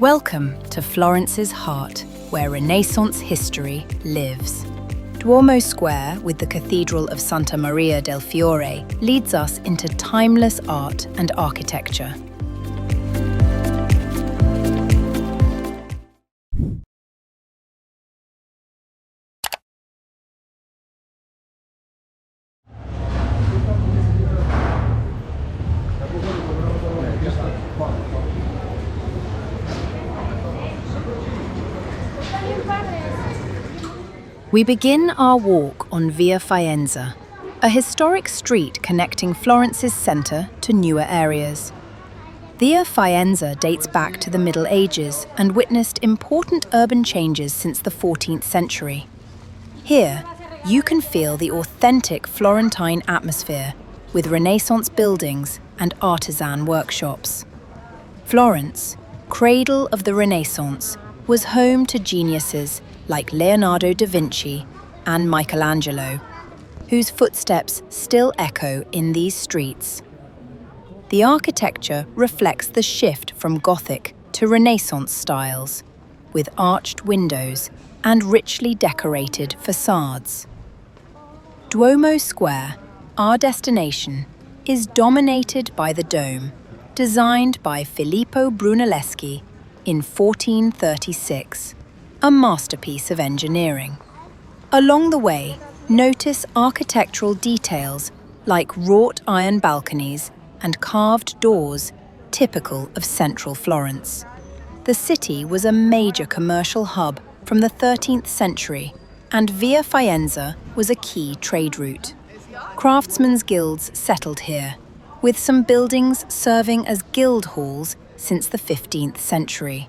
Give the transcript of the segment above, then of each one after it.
Welcome to Florence's heart, where Renaissance history lives. Duomo Square, with the Cathedral of Santa Maria del Fiore, leads us into timeless art and architecture. We begin our walk on Via Faenza, a historic street connecting Florence's center to newer areas. Via Faenza dates back to the Middle Ages and witnessed important urban changes since the 14th century. Here, you can feel the authentic Florentine atmosphere with Renaissance buildings and artisan workshops. Florence, cradle of the Renaissance, was home to geniuses like Leonardo da Vinci and Michelangelo, whose footsteps still echo in these streets. The architecture reflects the shift from Gothic to Renaissance styles, with arched windows and richly decorated facades. Duomo Square, our destination, is dominated by the dome, designed by Filippo Brunelleschi in 1436. A masterpiece of engineering. Along the way, notice architectural details like wrought iron balconies and carved doors typical of central Florence. The city was a major commercial hub from the 13th century, and Via Faenza was a key trade route. Craftsmen's guilds settled here, with some buildings serving as guild halls since the 15th century.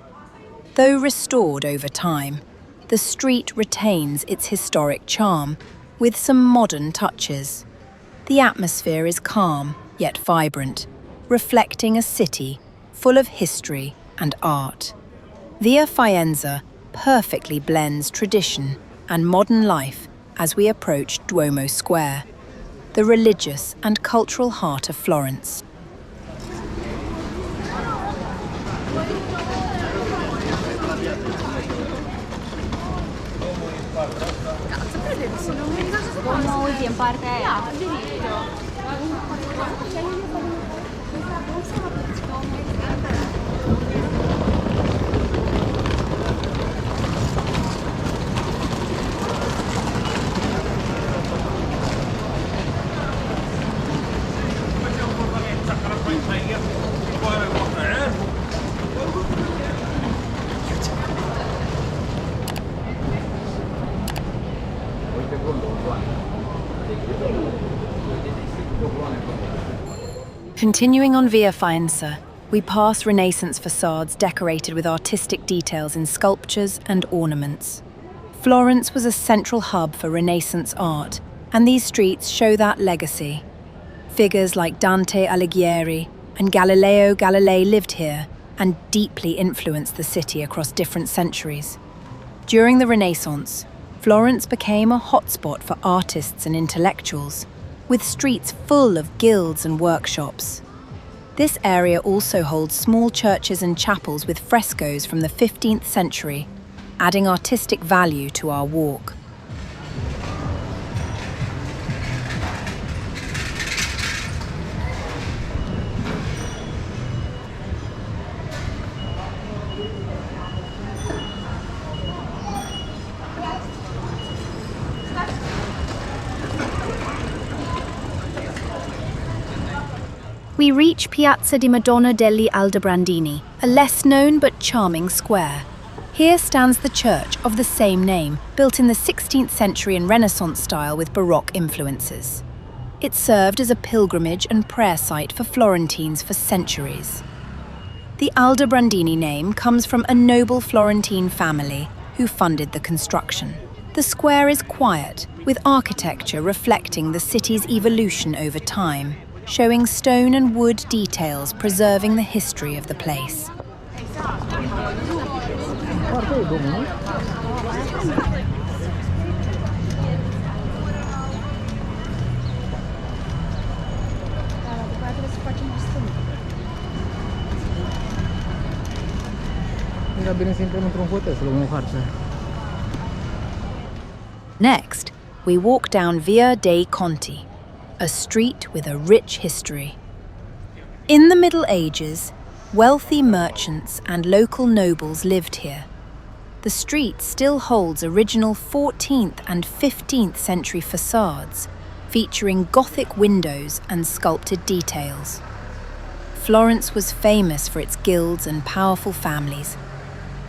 Though restored over time, the street retains its historic charm, with some modern touches. The atmosphere is calm, yet vibrant, reflecting a city full of history and art. Via Faenza perfectly blends tradition and modern life as we approach Duomo Square, the religious and cultural heart of Florence. Continuing on Via Faenza, we pass Renaissance facades decorated with artistic details in sculptures and ornaments. Florence was a central hub for Renaissance art, and these streets show that legacy. Figures like Dante Alighieri and Galileo Galilei lived here and deeply influenced the city across different centuries. During the Renaissance, Florence became a hotspot for artists and intellectuals, with streets full of guilds and workshops. This area also holds small churches and chapels with frescoes from the 15th century, adding artistic value to our walk. We reach Piazza di Madonna degli Aldobrandini, a less known but charming square. Here stands the church of the same name, built in the 16th century in Renaissance style with Baroque influences. It served as a pilgrimage and prayer site for Florentines for centuries. The Aldobrandini name comes from a noble Florentine family who funded the construction. The square is quiet, with architecture reflecting the city's evolution over time, showing stone and wood details preserving the history of the place. Next, we walk down Via dei Conti, a street with a rich history. In the Middle Ages, wealthy merchants and local nobles lived here. The street still holds original 14th and 15th century facades, featuring Gothic windows and sculpted details. Florence was famous for its guilds and powerful families,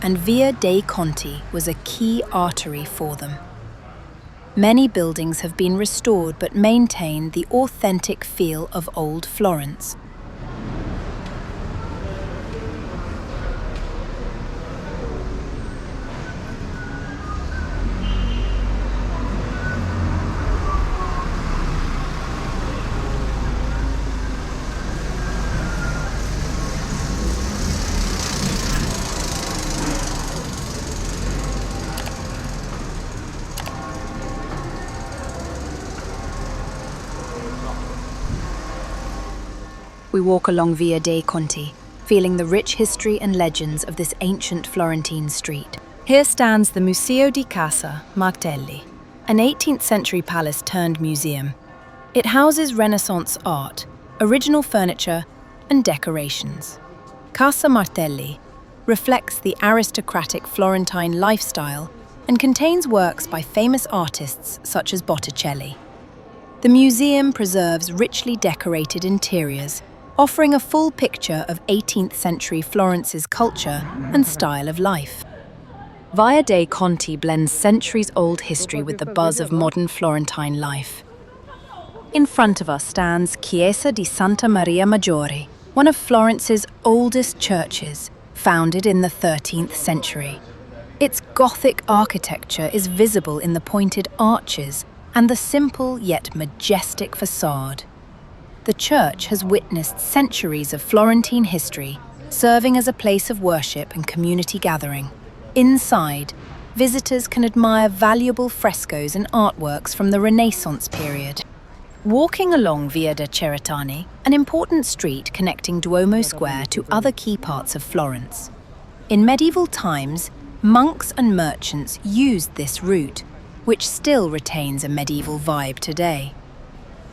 and Via dei Conti was a key artery for them. Many buildings have been restored but maintain the authentic feel of old Florence. We walk along Via dei Conti, feeling the rich history and legends of this ancient Florentine street. Here stands the Museo di Casa Martelli, an 18th century palace turned museum. It houses Renaissance art, original furniture, and decorations. Casa Martelli reflects the aristocratic Florentine lifestyle and contains works by famous artists such as Botticelli. The museum preserves richly decorated interiors, offering a full picture of 18th century Florence's culture and style of life. Via dei Conti blends centuries-old history with the buzz of modern Florentine life. In front of us stands Chiesa di Santa Maria Maggiore, one of Florence's oldest churches, founded in the 13th century. Its Gothic architecture is visible in the pointed arches and the simple yet majestic facade. The church has witnessed centuries of Florentine history, serving as a place of worship and community gathering. Inside, visitors can admire valuable frescoes and artworks from the Renaissance period. Walking along Via de' Cerretani, an important street connecting Duomo Square to other key parts of Florence. In medieval times, monks and merchants used this route, which still retains a medieval vibe today.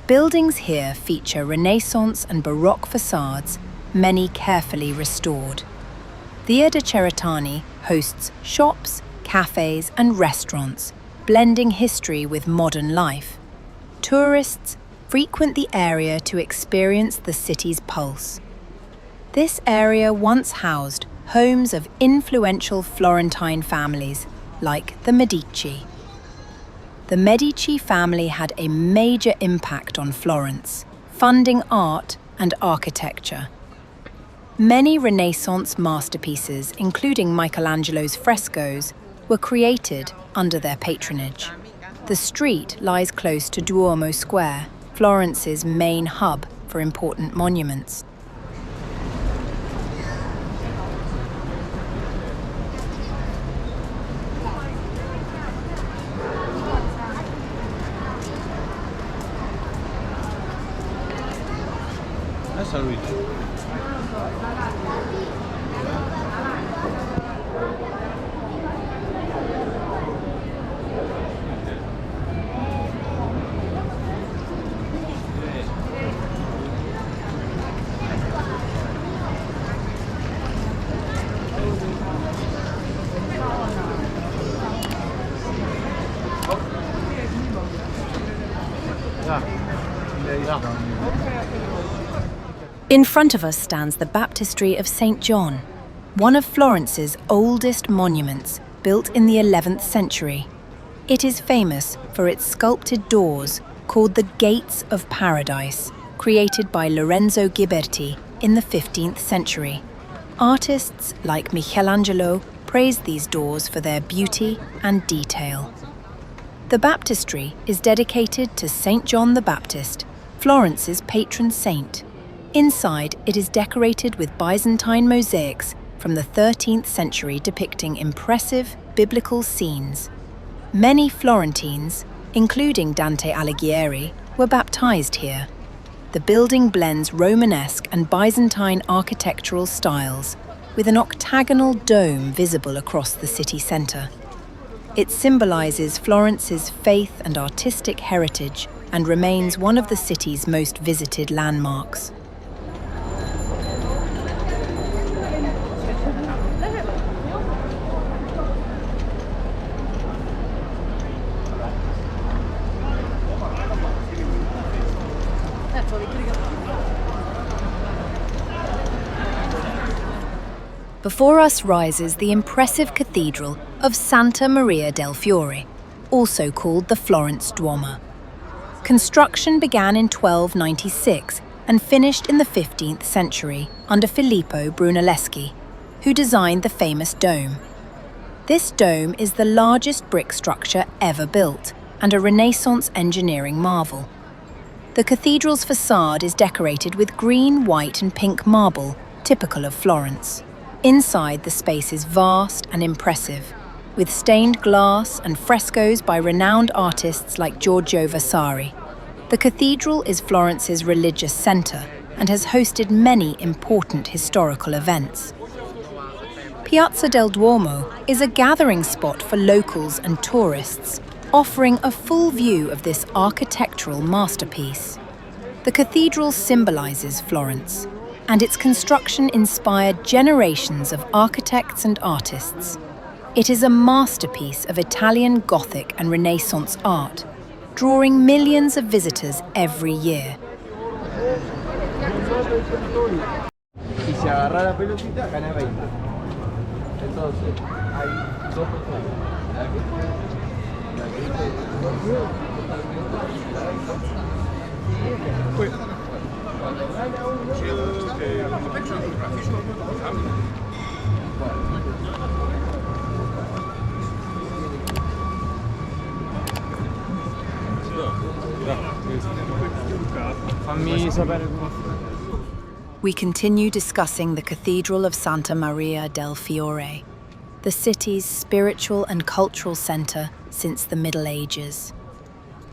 Buildings here feature Renaissance and Baroque facades, many carefully restored. Via de' Cerretani hosts shops, cafés, and restaurants, blending history with modern life. Tourists frequent the area to experience the city's pulse. This area once housed homes of influential Florentine families, like the Medici. The Medici family had a major impact on Florence, funding art and architecture. Many Renaissance masterpieces, including Michelangelo's frescoes, were created under their patronage. The street lies close to Duomo Square, Florence's main hub for important monuments. In front of us stands the Baptistry of St. John, one of Florence's oldest monuments, built in the 11th century. It is famous for its sculpted doors, called the Gates of Paradise, created by Lorenzo Ghiberti in the 15th century. Artists like Michelangelo praised these doors for their beauty and detail. The baptistry is dedicated to St. John the Baptist, Florence's patron saint. Inside, it is decorated with Byzantine mosaics from the 13th century depicting impressive biblical scenes. Many Florentines, including Dante Alighieri, were baptized here. The building blends Romanesque and Byzantine architectural styles, with an octagonal dome visible across the city centre. It symbolises Florence's faith and artistic heritage and remains one of the city's most visited landmarks. Before us rises the impressive cathedral of Santa Maria del Fiore, also called the Florence Duomo. Construction began in 1296 and finished in the 15th century under Filippo Brunelleschi, who designed the famous dome. This dome is the largest brick structure ever built and a Renaissance engineering marvel. The cathedral's facade is decorated with green, white and pink marble, typical of Florence. Inside, the space is vast and impressive, with stained glass and frescoes by renowned artists like Giorgio Vasari. The cathedral is Florence's religious centre and has hosted many important historical events. Piazza del Duomo is a gathering spot for locals and tourists, offering a full view of this architectural masterpiece. The cathedral symbolises Florence, and its construction inspired generations of architects and artists. It is a masterpiece of Italian Gothic and Renaissance art, drawing millions of visitors every year. We continue discussing the Cathedral of Santa Maria del Fiore, the city's spiritual and cultural centre since the Middle Ages.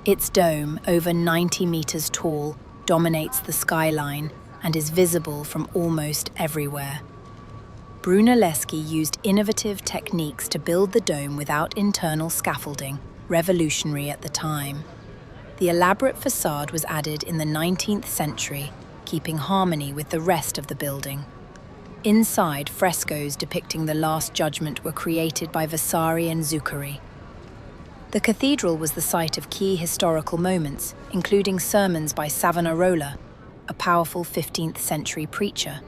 Its dome, over 90 metres tall, dominates the skyline and is visible from almost everywhere. Brunelleschi used innovative techniques to build the dome without internal scaffolding, revolutionary at the time. The elaborate facade was added in the 19th century, keeping harmony with the rest of the building. Inside, frescoes depicting the Last Judgment were created by Vasari and Zuccari. The cathedral was the site of key historical moments, including sermons by Savonarola, a powerful 15th century preacher.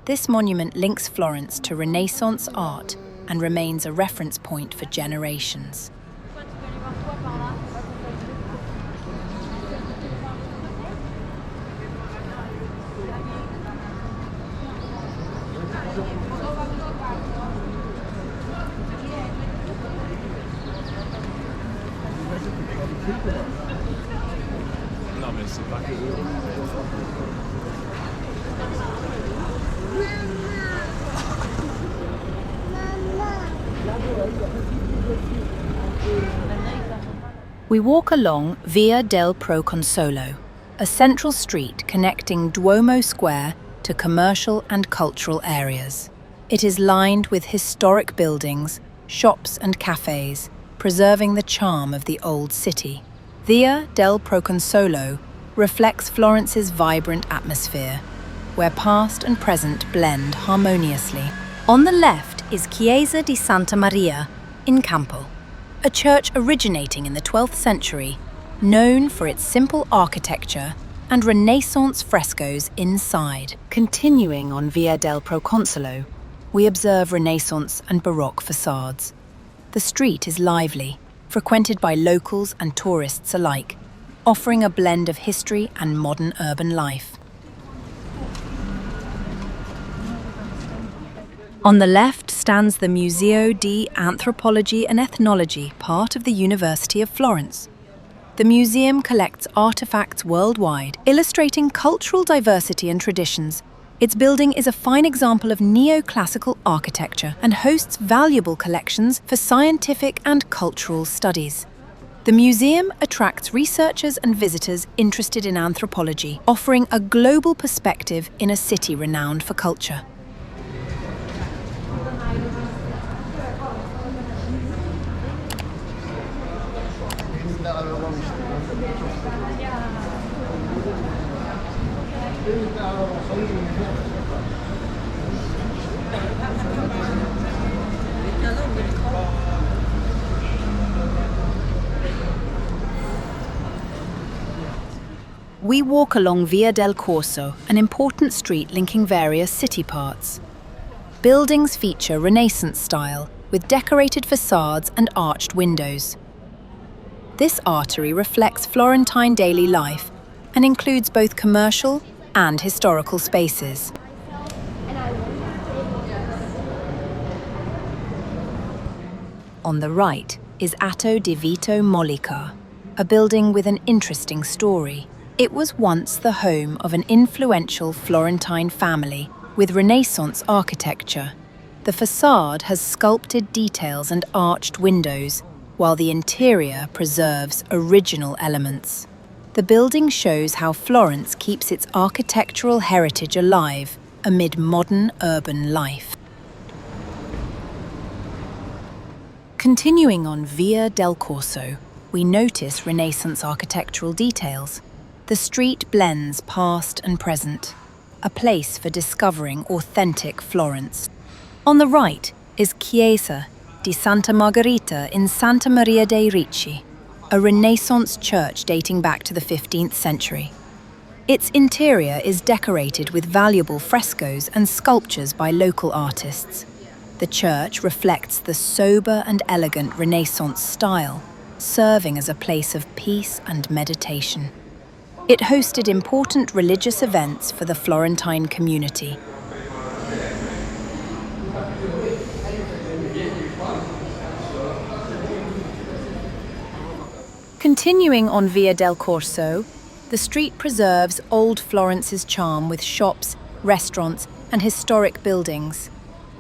This monument links Florence to Renaissance art and remains a reference point for generations. We walk along Via del Proconsolo, a central street connecting Duomo Square to commercial and cultural areas. It is lined with historic buildings, shops and cafés, preserving the charm of the old city. Via del Proconsolo reflects Florence's vibrant atmosphere, where past and present blend harmoniously. On the left is Chiesa di Santa Maria in Campo, a church originating in the 12th century, known for its simple architecture and Renaissance frescoes inside. Continuing on Via del Proconsolo, we observe Renaissance and Baroque facades. The street is lively, frequented by locals and tourists alike, offering a blend of history and modern urban life. On the left stands the Museo di Anthropology and Ethnology, part of the University of Florence. The museum collects artifacts worldwide, illustrating cultural diversity and traditions. Its building is a fine example of neoclassical architecture and hosts valuable collections for scientific and cultural studies. The museum attracts researchers and visitors interested in anthropology, offering a global perspective in a city renowned for culture. We walk along Via del Corso, an important street linking various city parts. Buildings feature Renaissance style, with decorated facades and arched windows. This artery reflects Florentine daily life and includes both commercial and historical spaces. On the right is Atto di Vito Mollica, a building with an interesting story. It was once the home of an influential Florentine family with Renaissance architecture. The facade has sculpted details and arched windows, while the interior preserves original elements. The building shows how Florence keeps its architectural heritage alive amid modern urban life. Continuing on Via del Corso, we notice Renaissance architectural details. The street blends past and present, a place for discovering authentic Florence. On the right is Chiesa di Santa Margherita in Santa Maria dei Ricci, a Renaissance church dating back to the 15th century. Its interior is decorated with valuable frescoes and sculptures by local artists. The church reflects the sober and elegant Renaissance style, serving as a place of peace and meditation. It hosted important religious events for the Florentine community. Continuing on Via del Corso, the street preserves old Florence's charm with shops, restaurants, and historic buildings.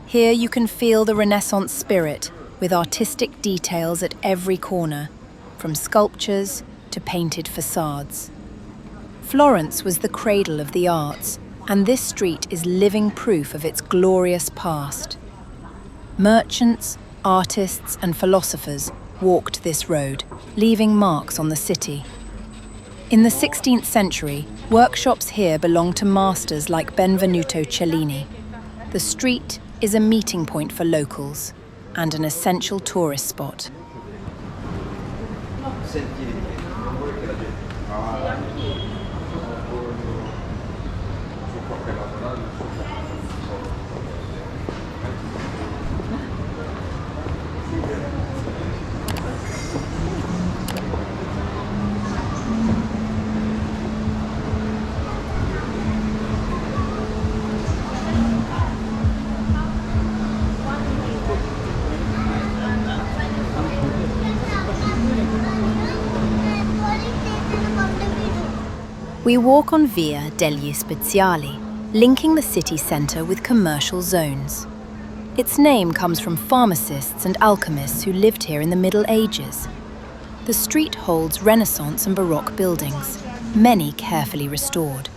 Here you can feel the Renaissance spirit, with artistic details at every corner, from sculptures to painted facades. Florence was the cradle of the arts, and this street is living proof of its glorious past. Merchants, artists, and philosophers walked this road, leaving marks on the city. In the 16th century, workshops here belonged to masters like Benvenuto Cellini. The street is a meeting point for locals and an essential tourist spot. We walk on Via degli Speziali, linking the city centre with commercial zones. Its name comes from pharmacists and alchemists who lived here in the Middle Ages. The street holds Renaissance and Baroque buildings, many carefully restored.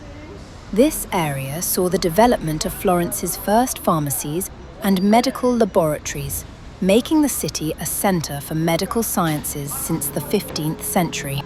This area saw the development of Florence's first pharmacies and medical laboratories, making the city a centre for medical sciences since the 15th century.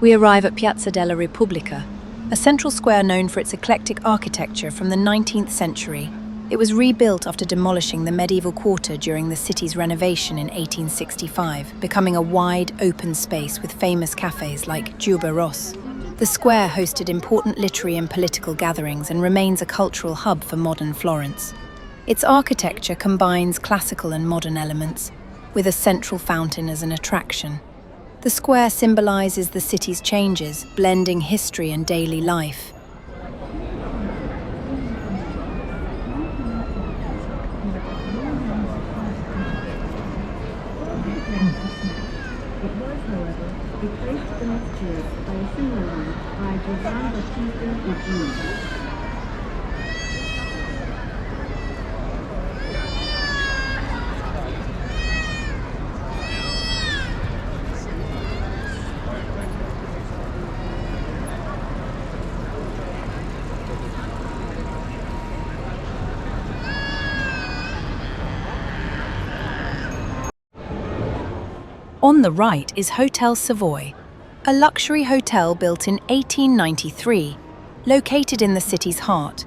We arrive at Piazza della Repubblica, a central square known for its eclectic architecture from the 19th century. It was rebuilt after demolishing the medieval quarter during the city's renovation in 1865, becoming a wide, open space with famous cafés like Juba Ross. The square hosted important literary and political gatherings and remains a cultural hub for modern Florence. Its architecture combines classical and modern elements, with a central fountain as an attraction. The square symbolizes the city's changes, blending history and daily life. messages by a similar by Giovanni Battista. On the right is Hotel Savoy, a luxury hotel built in 1893, located in the city's heart.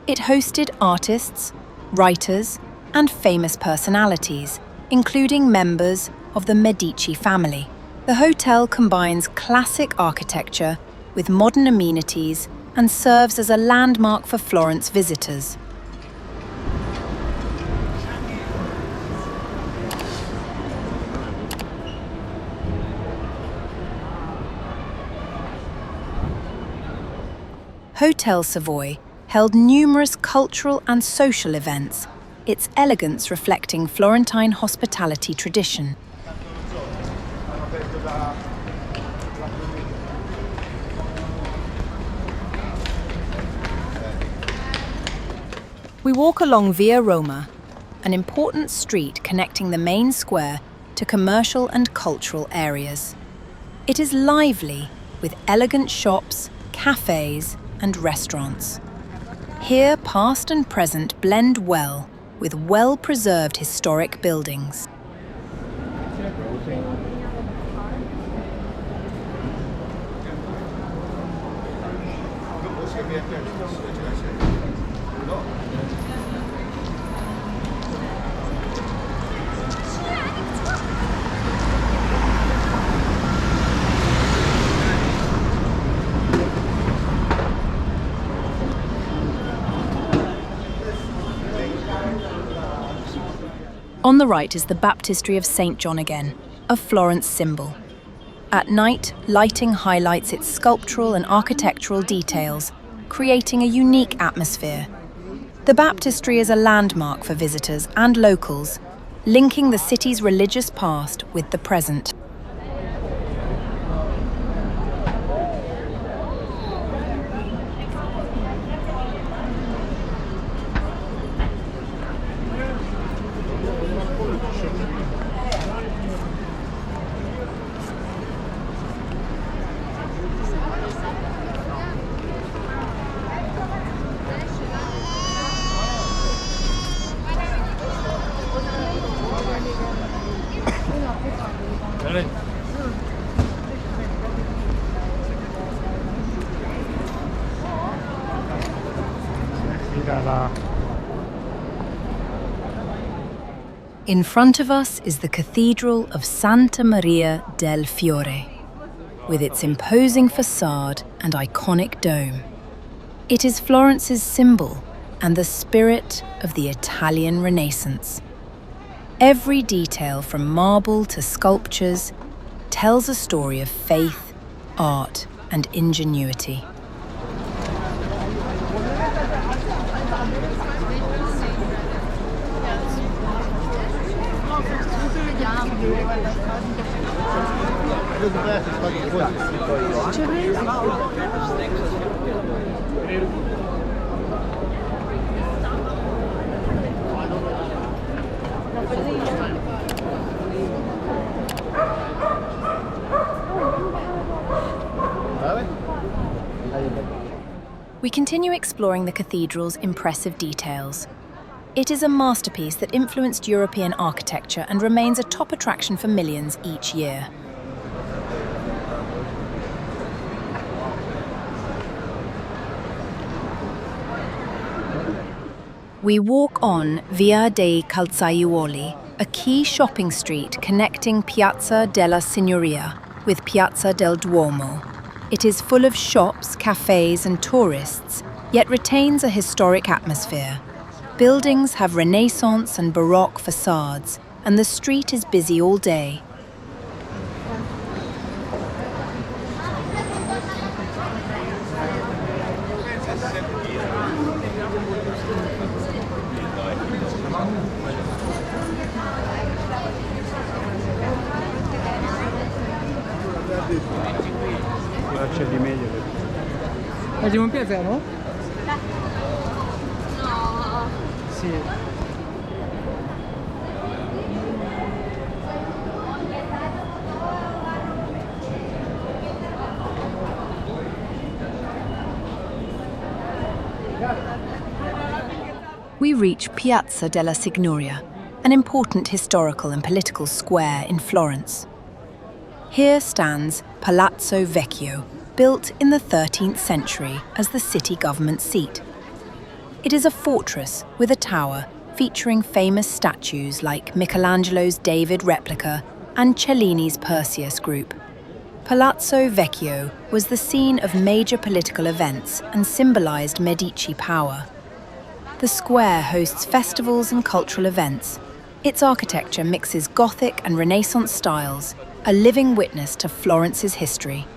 It hosted artists, writers, and famous personalities, including members of the Medici family. The hotel combines classic architecture with modern amenities and serves as a landmark for Florence visitors. Hotel Savoy held numerous cultural and social events, its elegance reflecting Florentine hospitality tradition. We walk along Via Roma, an important street connecting the main square to commercial and cultural areas. It is lively, with elegant shops, cafés, and restaurants. Here, past and present blend well with well-preserved historic buildings. On the right is the Baptistry of St. John again, a Florence symbol. At night, lighting highlights its sculptural and architectural details, creating a unique atmosphere. The baptistry is a landmark for visitors and locals, linking the city's religious past with the present. In front of us is the Cathedral of Santa Maria del Fiore, with its imposing facade and iconic dome. It is Florence's symbol and the spirit of the Italian Renaissance. Every detail from marble to sculptures tells a story of faith, art, and ingenuity. We continue exploring the cathedral's impressive details. It is a masterpiece that influenced European architecture and remains a top attraction for millions each year. We walk on Via dei Calzaiuoli, a key shopping street connecting Piazza della Signoria with Piazza del Duomo. It is full of shops, cafés, and tourists, yet retains a historic atmosphere. Buildings have Renaissance and Baroque facades, and the street is busy all day. Facciamo un piazza, no? No. Sì. We reach Piazza della Signoria, an important historical and political square in Florence. Here stands Palazzo Vecchio, built in the 13th century as the city government seat. It is a fortress with a tower featuring famous statues like Michelangelo's David replica and Cellini's Perseus group. Palazzo Vecchio was the scene of major political events and symbolized Medici power. The square hosts festivals and cultural events. Its architecture mixes Gothic and Renaissance styles, a living witness to Florence's history.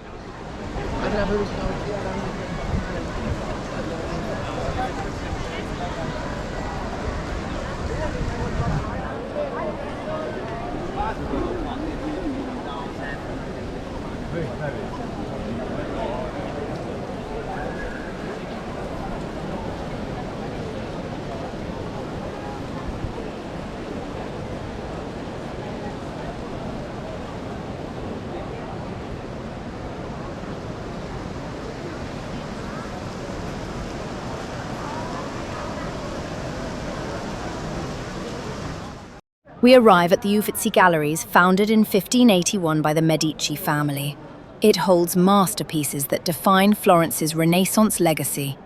We arrive at the Uffizi Galleries, founded in 1581 by the Medici family. It holds masterpieces that define Florence's Renaissance legacy.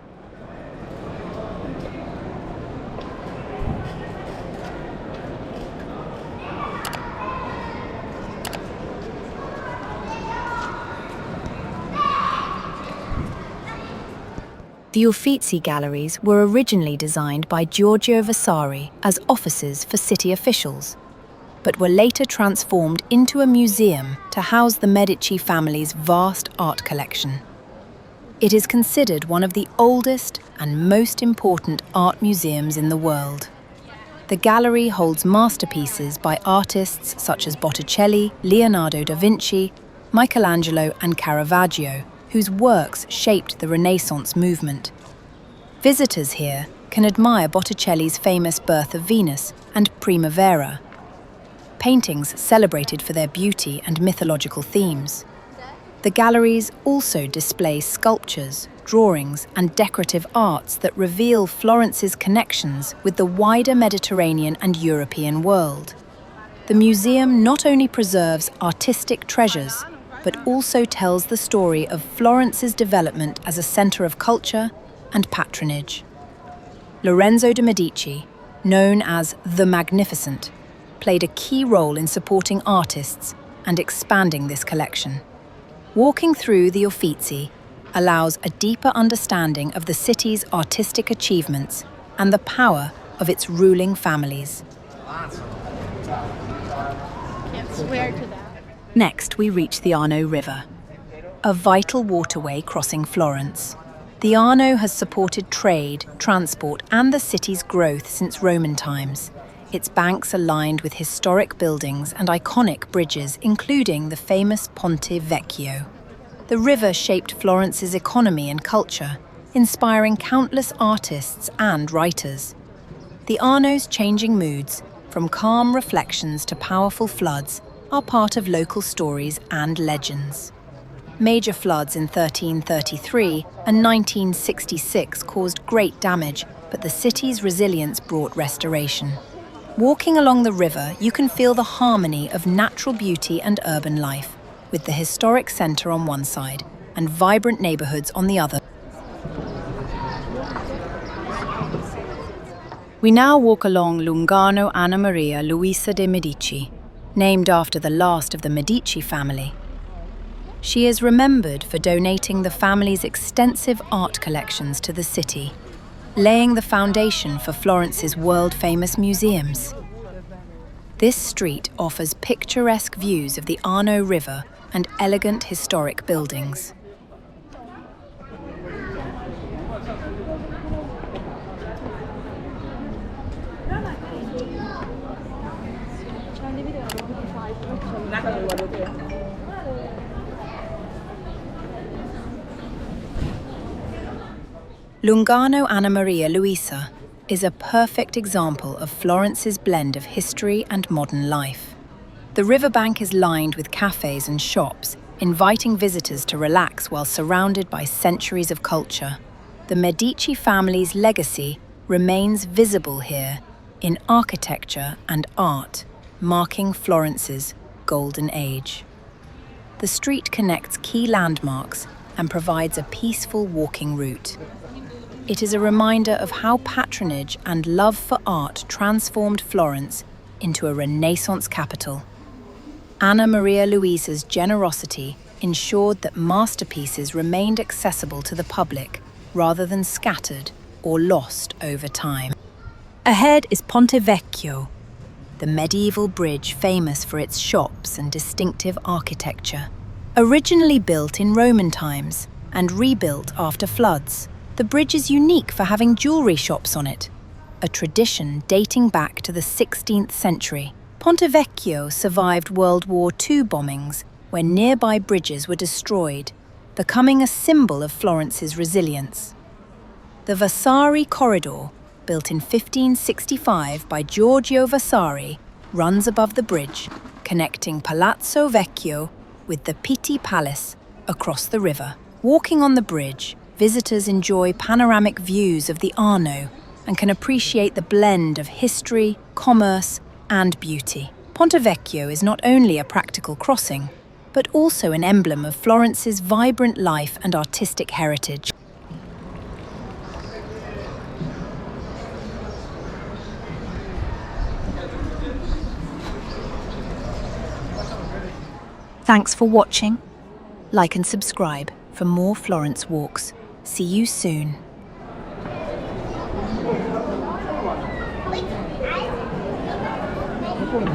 The Uffizi Galleries were originally designed by Giorgio Vasari as offices for city officials, but were later transformed into a museum to house the Medici family's vast art collection. It is considered one of the oldest and most important art museums in the world. The gallery holds masterpieces by artists such as Botticelli, Leonardo da Vinci, Michelangelo and Caravaggio, whose works shaped the Renaissance movement. Visitors here can admire Botticelli's famous Birth of Venus and Primavera, paintings celebrated for their beauty and mythological themes. The galleries also display sculptures, drawings, and decorative arts that reveal Florence's connections with the wider Mediterranean and European world. The museum not only preserves artistic treasures, but also tells the story of Florence's development as a centre of culture and patronage. Lorenzo de' Medici, known as the Magnificent, played a key role in supporting artists and expanding this collection. Walking through the Uffizi allows a deeper understanding of the city's artistic achievements and the power of its ruling families. Can't swear to that. Next, we reach the Arno River, a vital waterway crossing Florence. The Arno has supported trade, transport, and the city's growth since Roman times. Its banks are lined with historic buildings and iconic bridges, including the famous Ponte Vecchio. The river shaped Florence's economy and culture, inspiring countless artists and writers. The Arno's changing moods, from calm reflections to powerful floods, are part of local stories and legends. Major floods in 1333 and 1966 caused great damage, but the city's resilience brought restoration. Walking along the river, you can feel the harmony of natural beauty and urban life, with the historic center on one side and vibrant neighborhoods on the other. We now walk along Lungano Anna Maria Luisa de' Medici, named after the last of the Medici family. She is remembered for donating the family's extensive art collections to the city, laying the foundation for Florence's world-famous museums. This street offers picturesque views of the Arno River and elegant historic buildings. Lungano Anna Maria Luisa is a perfect example of Florence's blend of history and modern life. The riverbank is lined with cafés and shops, inviting visitors to relax while surrounded by centuries of culture. The Medici family's legacy remains visible here in architecture and art, marking Florence's golden age. The street connects key landmarks and provides a peaceful walking route. It is a reminder of how patronage and love for art transformed Florence into a Renaissance capital. Anna Maria Luisa's generosity ensured that masterpieces remained accessible to the public rather than scattered or lost over time. Ahead is Ponte Vecchio, the medieval bridge famous for its shops and distinctive architecture. Originally built in Roman times and rebuilt after floods, the bridge is unique for having jewelry shops on it, a tradition dating back to the 16th century. Ponte Vecchio survived World War II bombings when nearby bridges were destroyed, becoming a symbol of Florence's resilience. The Vasari Corridor, built in 1565 by Giorgio Vasari, runs above the bridge, connecting Palazzo Vecchio with the Pitti Palace across the river. Walking on the bridge, visitors enjoy panoramic views of the Arno and can appreciate the blend of history, commerce, and beauty. Ponte Vecchio is not only a practical crossing, but also an emblem of Florence's vibrant life and artistic heritage. Thanks for watching. Like and subscribe for more Florence walks. See you soon. 조금